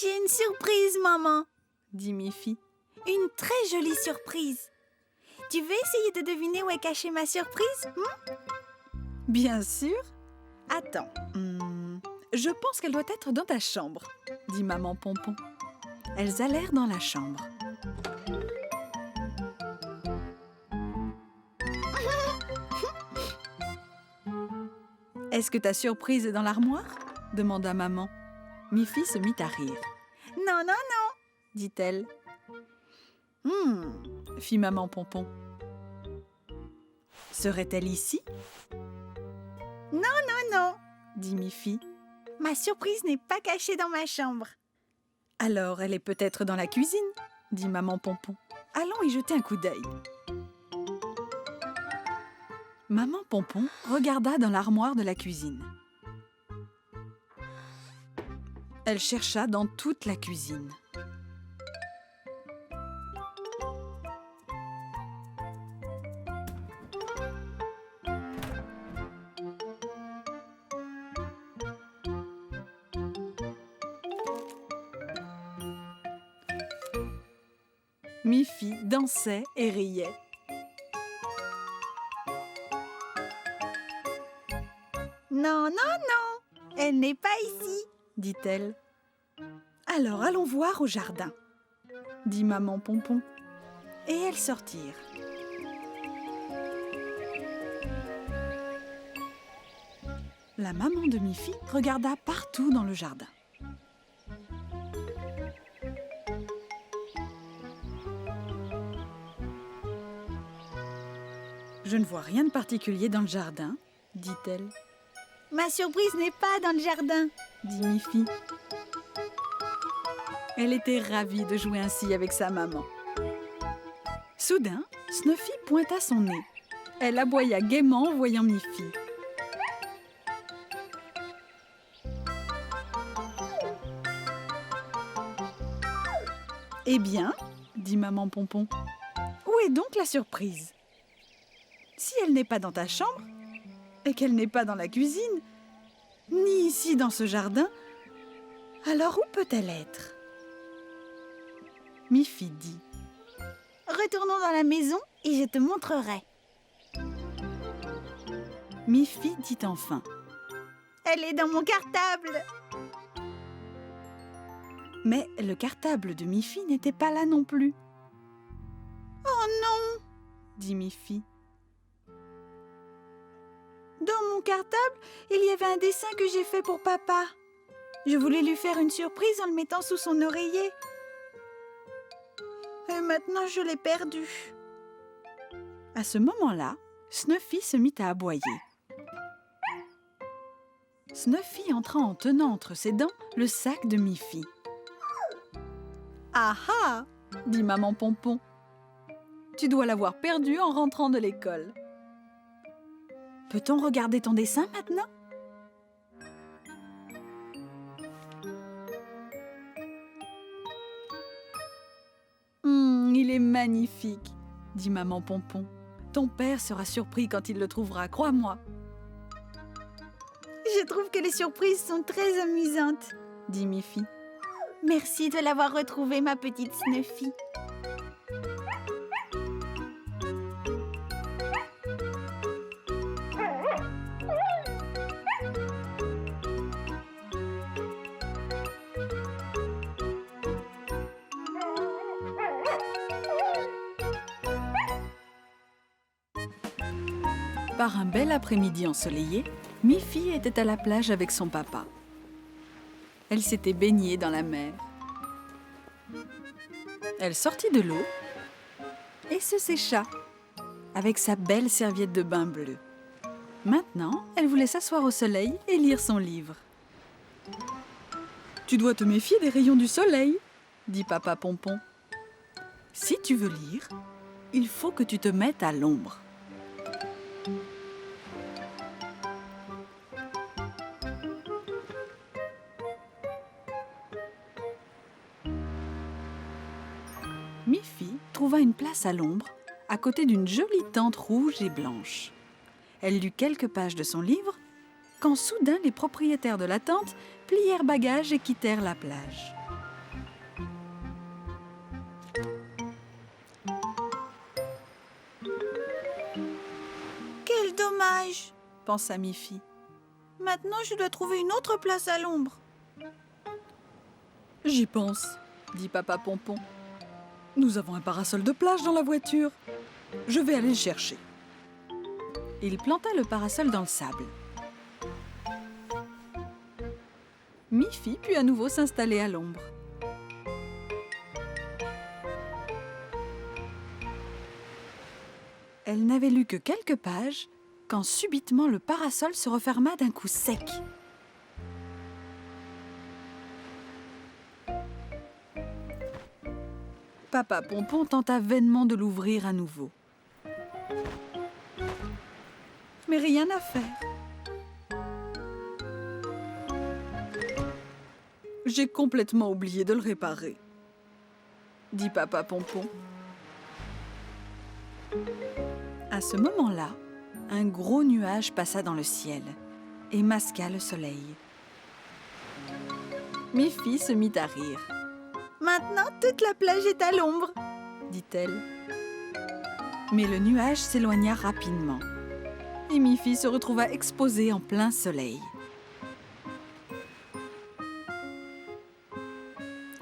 J'ai une surprise, maman, dit Miffy. Une très jolie surprise. Tu veux essayer de deviner où est cachée ma surprise? Bien sûr. Attends, je pense qu'elle doit être dans ta chambre, dit Maman Pompon. Elles allèrent dans la chambre. Est-ce que ta surprise est dans l'armoire? Demanda maman. Miffy se mit à rire. Non, non, non, dit-elle. Fit Maman Pompon. Serait-elle ici? Non, non, non, dit Miffy. Ma surprise n'est pas cachée dans ma chambre. Alors, elle est peut-être dans la cuisine, dit Maman Pompon. Allons y jeter un coup d'œil. Maman Pompon regarda dans l'armoire de la cuisine. Elle chercha dans toute la cuisine. Miffy dansait et riait. Non, non, non, elle n'est pas ici, dit-elle. Alors allons voir au jardin, dit Maman Pompon. Et elles sortirent. La maman de Miffy regarda partout dans le jardin. Je ne vois rien de particulier dans le jardin, dit-elle. Ma surprise n'est pas dans le jardin, dit Miffy. Elle était ravie de jouer ainsi avec sa maman. Soudain, Snuffy pointa son nez. Elle aboya gaiement en voyant Miffy. Eh bien, dit Maman Pompon, où est donc la surprise? Si elle n'est pas dans ta chambre, et qu'elle n'est pas dans la cuisine, ni ici dans ce jardin, alors où peut-elle être? Miffy dit. Retournons dans la maison et je te montrerai. Miffy dit enfin. Elle est dans mon cartable. Mais le cartable de Miffy n'était pas là non plus. Oh non, dit Miffy. Dans mon cartable, il y avait un dessin que j'ai fait pour papa. Je voulais lui faire une surprise en le mettant sous son oreiller. Et maintenant, je l'ai perdu. À ce moment-là, Snuffy se mit à aboyer. Snuffy entra en tenant entre ses dents le sac de Miffy. « Ah ah !» dit Maman Pompon. « Tu dois l'avoir perdu en rentrant de l'école. » Peut-on regarder ton dessin maintenant? Il est magnifique, dit Maman Pompon. Ton père sera surpris quand il le trouvera, crois-moi. Je trouve que les surprises sont très amusantes, dit Miffy. Merci de l'avoir retrouvée, ma petite Snuffy. Par un bel après-midi ensoleillé, Miffy était à la plage avec son papa. Elle s'était baignée dans la mer. Elle sortit de l'eau et se sécha avec sa belle serviette de bain bleue. Maintenant, elle voulait s'asseoir au soleil et lire son livre. « Tu dois te méfier des rayons du soleil, » dit Papa Pompon. « Si tu veux lire, il faut que tu te mettes à l'ombre. » Miffy trouva une place à l'ombre, à côté d'une jolie tente rouge et blanche. Elle lut quelques pages de son livre, quand soudain les propriétaires de la tente plièrent bagages et quittèrent la plage. dommage, pensa Miffy. maintenant je dois trouver une autre place à l'ombre. J'y pense, dit Papa Pompon. Nous avons un parasol de plage dans la voiture. Je vais aller le chercher. Il planta le parasol dans le sable. Miffy put à nouveau s'installer à l'ombre. Elle n'avait lu que quelques pages quand subitement le parasol se referma d'un coup sec. Papa Pompon tenta vainement de l'ouvrir à nouveau. Mais rien à faire. J'ai complètement oublié de le réparer, dit Papa Pompon. À ce moment-là, un gros nuage passa dans le ciel et masqua le soleil. Miffy se mit à rire. Maintenant, toute la plage est à l'ombre, dit-elle. Mais le nuage s'éloigna rapidement et Miffy se retrouva exposée en plein soleil.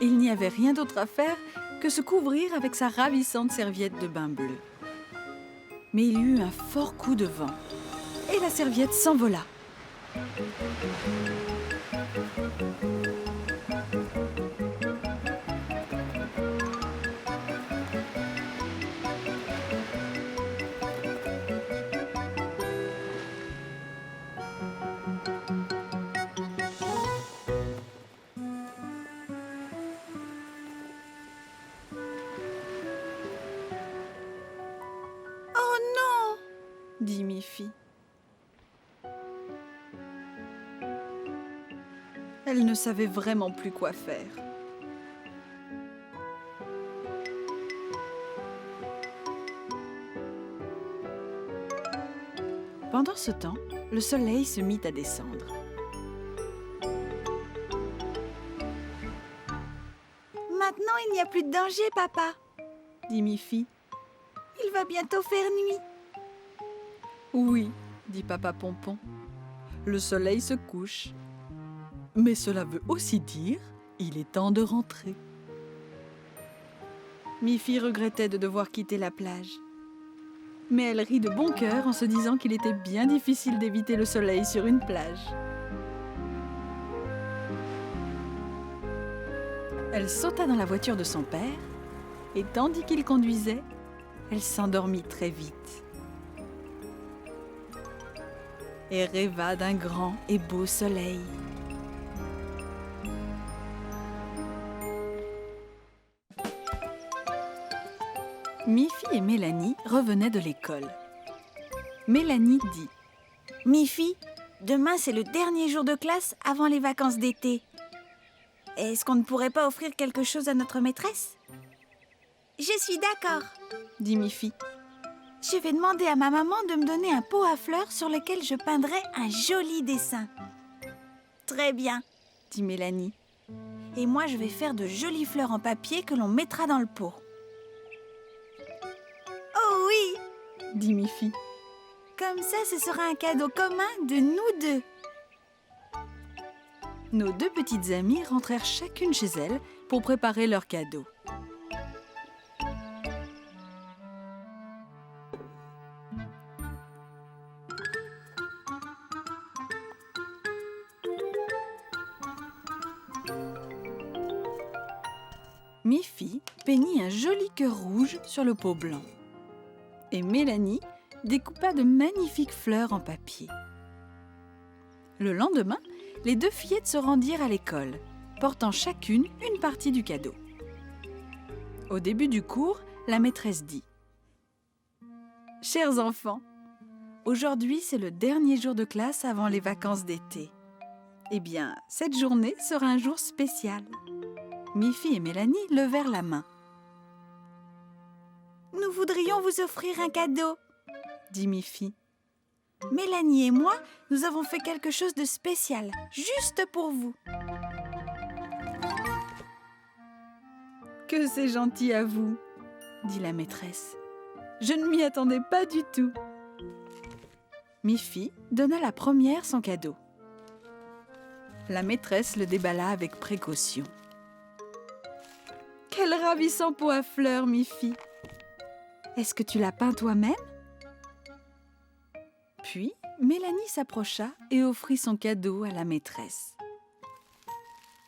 Il n'y avait rien d'autre à faire que se couvrir avec sa ravissante serviette de bain bleu. Mais il y eut un fort coup de vent et la serviette s'envola. Oh non, dit Miffy. Elle ne savait vraiment plus quoi faire. Pendant ce temps, le soleil se mit à descendre. maintenant il n'y a plus de danger, papa. Dit Miffy. Il va bientôt faire nuit. Oui, dit Papa Pompon. Le soleil se couche. Mais cela veut aussi dire il est temps de rentrer. Miffy regrettait de devoir quitter la plage. Mais elle rit de bon cœur en se disant qu'il était bien difficile d'éviter le soleil sur une plage. Elle sauta dans la voiture de son père et tandis qu'il conduisait, elle s'endormit très vite et rêva d'un grand et beau soleil. Miffy et Mélanie revenaient de l'école. Mélanie dit : « Miffy, demain c'est le dernier jour de classe avant les vacances d'été. Est-ce qu'on ne pourrait pas offrir quelque chose à notre maîtresse ? » « Je suis d'accord, » dit Miffy. « Je vais demander à ma maman de me donner un pot à fleurs sur lequel je peindrai un joli dessin. »« Très bien, » dit Mélanie. « Et moi je vais faire de jolies fleurs en papier que l'on mettra dans le pot. »« Oh oui !» dit Miffy. « Comme ça, ce sera un cadeau commun de nous deux. » Nos deux petites amies rentrèrent chacune chez elles pour préparer leur cadeau. Miffy peignit un joli cœur rouge sur le pot blanc. Et Mélanie découpa de magnifiques fleurs en papier. Le lendemain, les deux fillettes se rendirent à l'école, portant chacune une partie du cadeau. Au début du cours, la maîtresse dit : « Chers enfants, aujourd'hui c'est le dernier jour de classe avant les vacances d'été. Eh bien, cette journée sera un jour spécial. » Miffy et Mélanie levèrent la main. « Nous voudrions vous offrir un cadeau, » dit Miffy. « Mélanie et moi, nous avons fait quelque chose de spécial, juste pour vous. » « Que c'est gentil à vous, » dit la maîtresse. « Je ne m'y attendais pas du tout. » Miffy donna la première son cadeau. La maîtresse le déballa avec précaution. Quel ravissant pot à fleurs, Miffy! Est-ce que tu l'as peint toi-même? Puis, Mélanie s'approcha et offrit son cadeau à la maîtresse.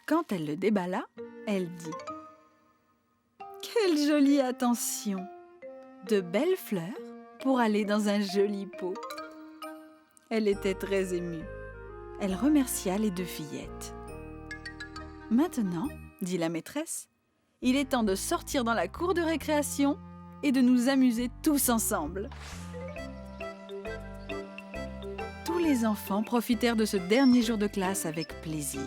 Quand elle le déballa, elle dit « Quelle jolie attention! De belles fleurs pour aller dans un joli pot. » Elle était très émue. Elle remercia les deux fillettes. « Maintenant, dit la maîtresse, il est temps de sortir dans la cour de récréation et de nous amuser tous ensemble. » Tous les enfants profitèrent de ce dernier jour de classe avec plaisir.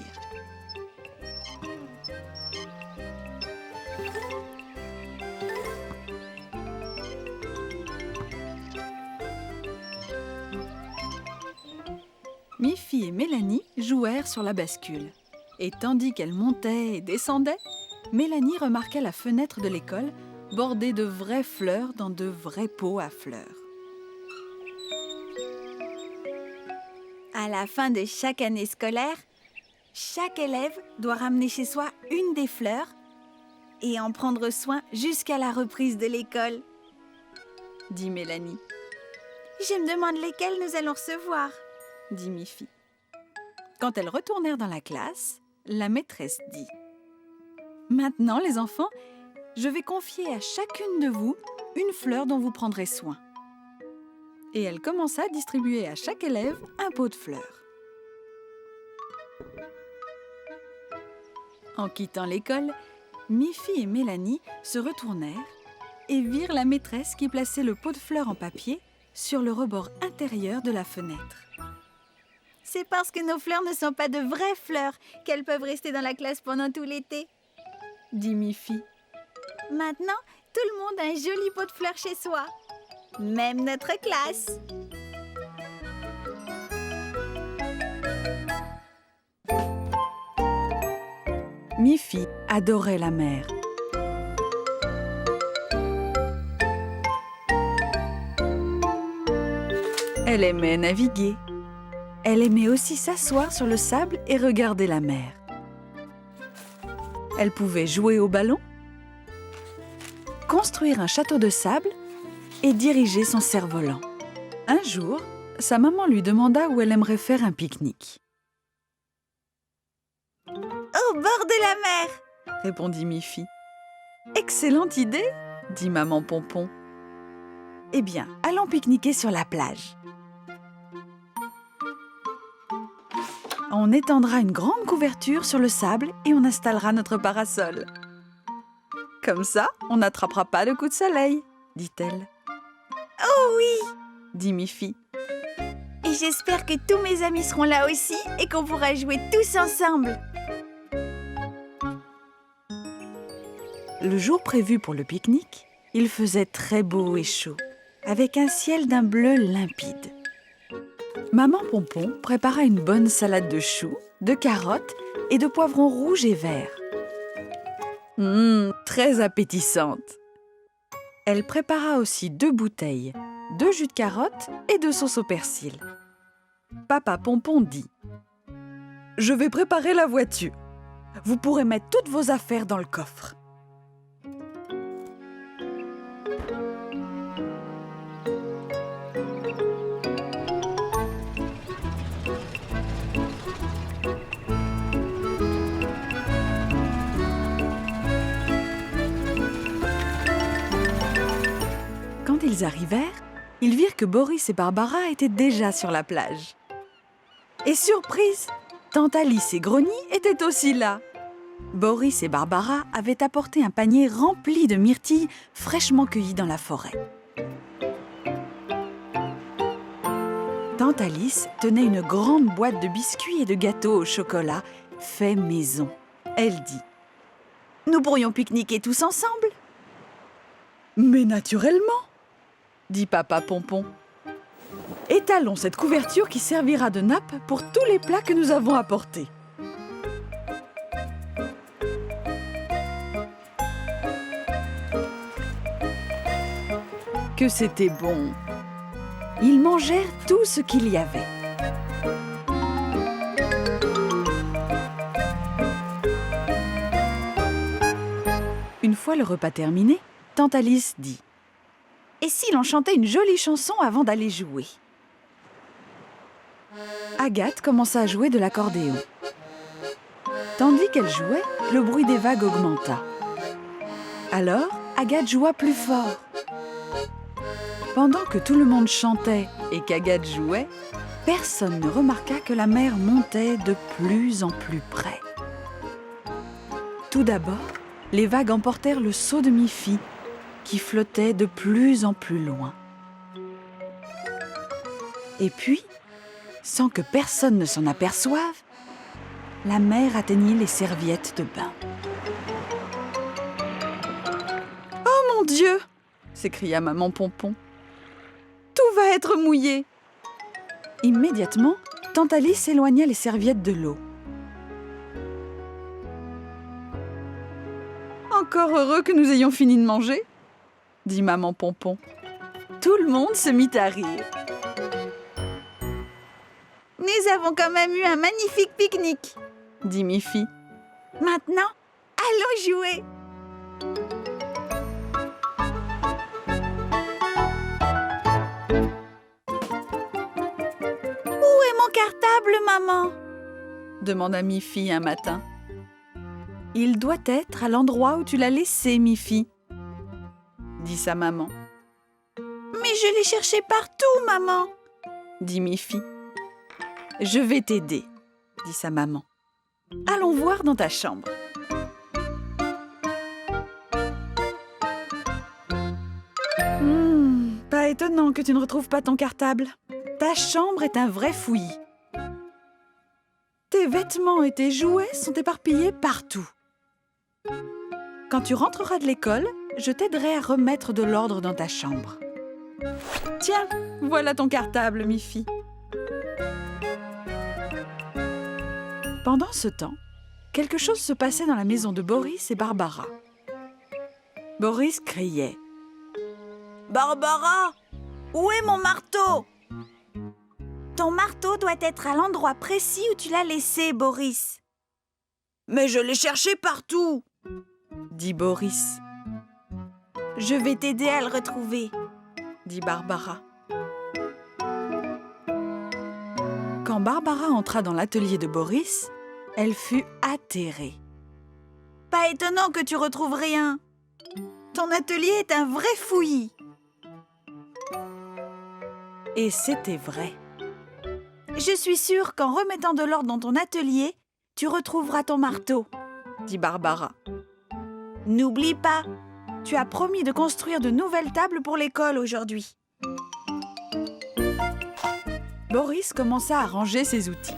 Miffy et Mélanie jouèrent sur la bascule. Et tandis qu'elle montait et descendait, Mélanie remarqua la fenêtre de l'école bordée de vraies fleurs dans de vrais pots à fleurs. À la fin de chaque année scolaire, chaque élève doit ramener chez soi une des fleurs et en prendre soin jusqu'à la reprise de l'école, Dit Mélanie, Je me demande lesquelles nous allons recevoir. dit Miffy. Quand elles retournèrent dans la classe, la maîtresse dit « Maintenant, les enfants, je vais confier à chacune de vous une fleur dont vous prendrez soin. » Et elle commença à distribuer à chaque élève un pot de fleurs. En quittant l'école, Miffy et Mélanie se retournèrent et virent la maîtresse qui plaçait le pot de fleurs en papier sur le rebord intérieur de la fenêtre. C'est parce que nos fleurs ne sont pas de vraies fleurs qu'elles peuvent rester dans la classe pendant tout l'été. Dit Miffy. Maintenant, tout le monde a un joli pot de fleurs chez soi. Même notre classe. Miffy adorait la mer. Elle aimait naviguer. Elle aimait aussi s'asseoir sur le sable et regarder la mer. Elle pouvait jouer au ballon, construire un château de sable et diriger son cerf-volant. Un jour, sa maman lui demanda où elle aimerait faire un pique-nique. Au bord de la mer, Répondit Miffy. Excellente idée, dit maman Pompon. Eh bien, allons pique-niquer sur la plage. On étendra une grande couverture sur le sable et on installera notre parasol. Comme ça, on n'attrapera pas de coup de soleil, dit-elle. Oh oui! Dit Miffy. Et j'espère que tous mes amis seront là aussi et qu'on pourra jouer tous ensemble. Le jour prévu pour le pique-nique, il faisait très beau et chaud, avec un ciel d'un bleu limpide. Maman Pompon prépara une bonne salade de choux, de carottes et de poivrons rouges et verts. Très appétissante. Elle prépara aussi 2 bouteilles, 2 jus de carottes et 2 sauces au persil. Papa Pompon dit « Je vais préparer la voiture. Vous pourrez mettre toutes vos affaires dans le coffre. » Quand ils arrivèrent, ils virent que Boris et Barbara étaient déjà sur la plage. Et surprise, Tante Alice et Grogny étaient aussi là. Boris et Barbara avaient apporté un panier rempli de myrtilles fraîchement cueillies dans la forêt. Tante Alice tenait une grande boîte de biscuits et de gâteaux au chocolat faits maison. Elle dit « Nous pourrions pique-niquer tous ensemble ?» « Mais naturellement !» dit Papa Pompon. « Étalons cette couverture qui servira de nappe pour tous les plats que nous avons apportés. » Que c'était bon! Ils mangèrent tout ce qu'il y avait. Une fois le repas terminé, Tante Alice dit « Et si l'on chantait une jolie chanson avant d'aller jouer ?» Agathe commença à jouer de l'accordéon. Tandis qu'elle jouait, le bruit des vagues augmenta. Alors, Agathe joua plus fort. Pendant que tout le monde chantait et qu'Agathe jouait, personne ne remarqua que la mer montait de plus en plus près. Tout d'abord, les vagues emportèrent le seau de Mi-Fi, qui flottait de plus en plus loin. Et puis, sans que personne ne s'en aperçoive, la mer atteignit les serviettes de bain. « Oh mon Dieu !» s'écria maman Pompon. « Tout va être mouillé !» Immédiatement, Tante Alice éloigna les serviettes de l'eau. « Encore heureux que nous ayons fini de manger !» dit maman Pompon. Tout le monde se mit à rire. « Nous avons quand même eu un magnifique pique-nique !» dit Mi-Fi. « Maintenant, allons jouer !» Où est mon cartable, maman ? demanda Mi-Fi un matin. Il doit être à l'endroit où tu l'as laissé, Mi-Fi, dit sa maman. Mais je l'ai cherché partout, maman, dit Mi-Fi. Je vais t'aider, dit sa maman. Allons voir dans ta chambre. Pas étonnant que tu ne retrouves pas ton cartable. Ta chambre est un vrai fouillis. Tes vêtements et tes jouets sont éparpillés partout. Quand tu rentreras de l'école, je t'aiderai à remettre de l'ordre dans ta chambre. Tiens, voilà ton cartable, Mi-Fi. Pendant ce temps, quelque chose se passait dans la maison de Boris et Barbara. Boris criait. « Barbara, où est mon marteau ? » Ton marteau doit être à l'endroit précis où tu l'as laissé, Boris. « Mais je l'ai cherché partout !» dit Boris. « Je vais t'aider à le retrouver !» dit Barbara. Quand Barbara entra dans l'atelier de Boris, elle fut atterrée. « Pas étonnant que tu retrouves rien. Ton atelier est un vrai fouillis. » Et c'était vrai. « Je suis sûre qu'en remettant de l'ordre dans ton atelier, tu retrouveras ton marteau, » dit Barbara. « N'oublie pas, tu as promis de construire de nouvelles tables pour l'école aujourd'hui. » Boris commença à ranger ses outils.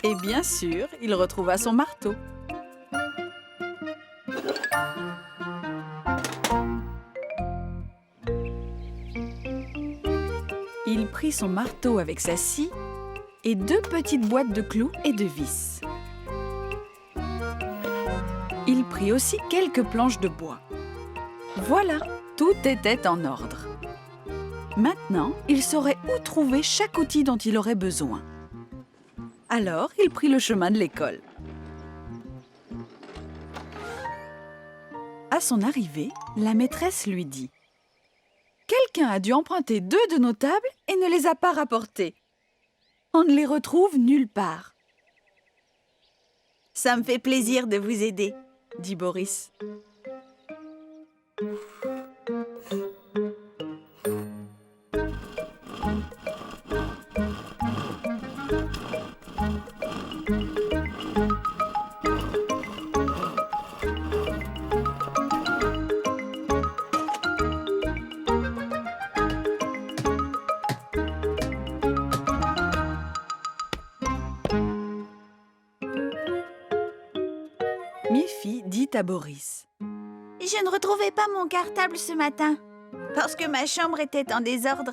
Et bien sûr, il retrouva son marteau. Il prit son marteau avec sa scie et 2 petites boîtes de clous et de vis. Il prit aussi quelques planches de bois. Voilà, tout était en ordre. Maintenant, il saurait où trouver chaque outil dont il aurait besoin. Alors, il prit le chemin de l'école. À son arrivée, la maîtresse lui dit « Quelqu'un a dû emprunter 2 de nos tables et ne les a pas rapportées. On ne les retrouve nulle part. » « Ça me fait plaisir de vous aider, » dit Boris. Mi-Fi dit à Boris. « Je ne retrouvais pas mon cartable ce matin, parce que ma chambre était en désordre.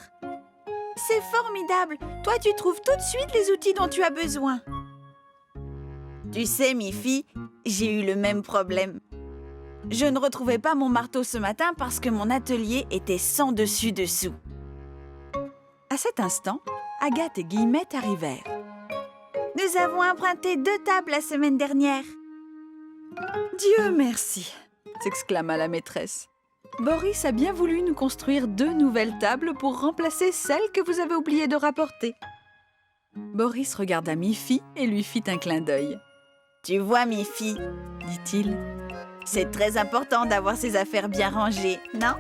C'est formidable, toi tu trouves tout de suite les outils dont tu as besoin. » Tu sais, Miffy, j'ai eu le même problème. Je ne retrouvais pas mon marteau ce matin parce que mon atelier était sans dessus-dessous. À cet instant, Agathe et Guillemette arrivèrent. Nous avons emprunté 2 tables la semaine dernière. Dieu merci, s'exclama la maîtresse. Boris a bien voulu nous construire 2 nouvelles tables pour remplacer celles que vous avez oublié de rapporter. Boris regarda Miffy et lui fit un clin d'œil. Tu vois, Miffy, Dit-il. c'est très important d'avoir ses affaires bien rangées, non?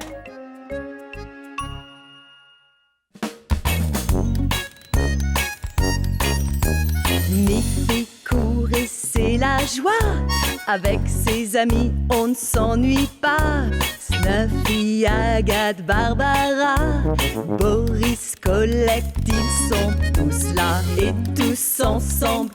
Miffy court et c'est la joie. Avec ses amis, on ne s'ennuie pas. Snuffy, Agathe, Barbara, Boris, Colette, ils sont tous là et tous ensemble.